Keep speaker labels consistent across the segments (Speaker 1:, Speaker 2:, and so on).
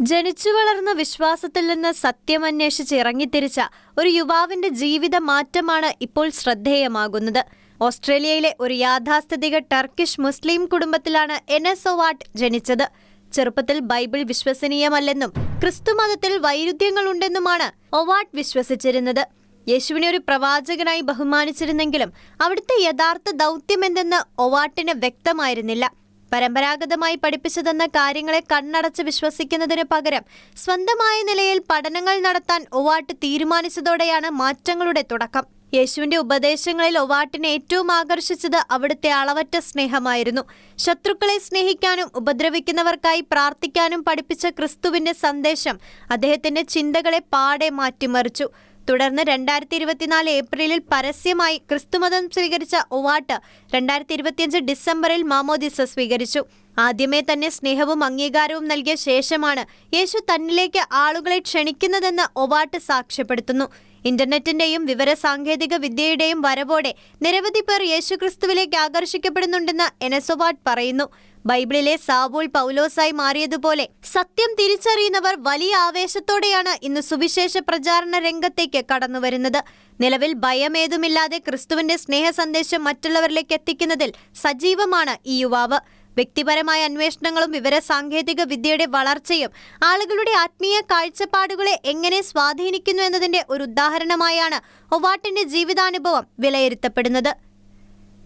Speaker 1: ജനിച്ചു വളർന്ന വിശ്വാസത്തിൽ നിന്ന് സത്യമന്വേഷിച്ച് ഇറങ്ങിത്തിരിച്ച ഒരു യുവാവിന്റെ ജീവിത മാറ്റമാണ് ഇപ്പോൾ ശ്രദ്ധേയമാകുന്നത്. ഓസ്ട്രേലിയയിലെ ഒരു യാഥാസ്ഥിതിക ടർക്കിഷ് മുസ്ലിം കുടുംബത്തിലാണ് എനസ് ഒവാട്ട് ജനിച്ചത്. ചെറുപ്പത്തിൽ ബൈബിൾ വിശ്വസനീയമല്ലെന്നും ക്രിസ്തുമതത്തിൽ വൈരുദ്ധ്യങ്ങളുണ്ടെന്നുമാണ് ഒവാട്ട് വിശ്വസിച്ചിരുന്നത്. യേശുവിനെ ഒരു പ്രവാചകനായി ബഹുമാനിച്ചിരുന്നെങ്കിലും അവിടുത്തെ യഥാർത്ഥ ദൗത്യമെന്തെന്ന് ഒവാട്ടിന് വ്യക്തമായിരുന്നില്ല. പരമ്പരാഗതമായി പഠിപ്പിച്ചതെന്ന കാര്യങ്ങളെ കണ്ണടച്ച് വിശ്വസിക്കുന്നതിന് പകരം സ്വന്തമായ നിലയിൽ പഠനങ്ങൾ നടത്താൻ ഒവാട്ട് തീരുമാനിച്ചതോടെയാണ് മാറ്റങ്ങളുടെ തുടക്കം. യേശുവിന്റെ ഉപദേശങ്ങളിൽ ഒവാട്ടിനെ ഏറ്റവും ആകർഷിച്ചത് അവിടുത്തെ അളവറ്റ സ്നേഹമായിരുന്നു. ശത്രുക്കളെ സ്നേഹിക്കാനും ഉപദ്രവിക്കുന്നവർക്കായി പ്രാർത്ഥിക്കാനും പഠിപ്പിച്ച ക്രിസ്തുവിന്റെ സന്ദേശം അദ്ദേഹത്തിന്റെ ചിന്തകളെ പാടെ മാറ്റിമറിച്ചു. തുടർന്ന് 2024 ഏപ്രിലിൽ പരസ്യമായി ക്രിസ്തുമതം സ്വീകരിച്ച ഒവാട്ട് 2025 ഡിസംബറിൽ മാമോദിസ സ്വീകരിച്ചു. ആദ്യമേ തന്നെ സ്നേഹവും അംഗീകാരവും നൽകിയ ശേഷമാണ് യേശു തന്നിലേക്ക് ആളുകളെ ക്ഷണിക്കുന്നതെന്ന് ഒവാട്ട് സാക്ഷ്യപ്പെടുത്തുന്നു. ഇന്റർനെറ്റിന്റെയും വിവരസാങ്കേതിക വിദ്യയുടെയും വരവോടെ നിരവധി പേർ യേശുക്രിസ്തുവിലേക്ക് ആകർഷിക്കപ്പെടുന്നുണ്ടെന്ന് എനസ് ഒവാട്ട് പറയുന്നു. ബൈബിളിലെ സാവൂൾ പൗലോസായി മാറിയതുപോലെ സത്യം തിരിച്ചറിയുന്നവർ വലിയ ആവേശത്തോടെയാണ് ഇന്ന് സുവിശേഷ പ്രചാരണ രംഗത്തേക്ക് കടന്നുവരുന്നത്. നിലവിൽ ഭയമേതുമില്ലാതെ ക്രിസ്തുവിന്റെ സ്നേഹ സന്ദേശം മറ്റുള്ളവരിലേക്ക് എത്തിക്കുന്നതിൽ സജീവമാണ് ഈ യുവാവ്. വ്യക്തിപരമായ അന്വേഷണങ്ങളും വിവരസാങ്കേതിക വിദ്യയുടെ വളർച്ചയും ആളുകളുടെ ആത്മീയ കാഴ്ചപ്പാടുകളെ എങ്ങനെ സ്വാധീനിക്കുന്നു എന്നതിന്റെ ഒരു ഉദാഹരണമായാണ് ഒവാട്ടിന്റെ ജീവിതാനുഭവം വിലയിരുത്തപ്പെടുന്നത്.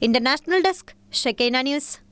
Speaker 1: International desk, Shekinah news.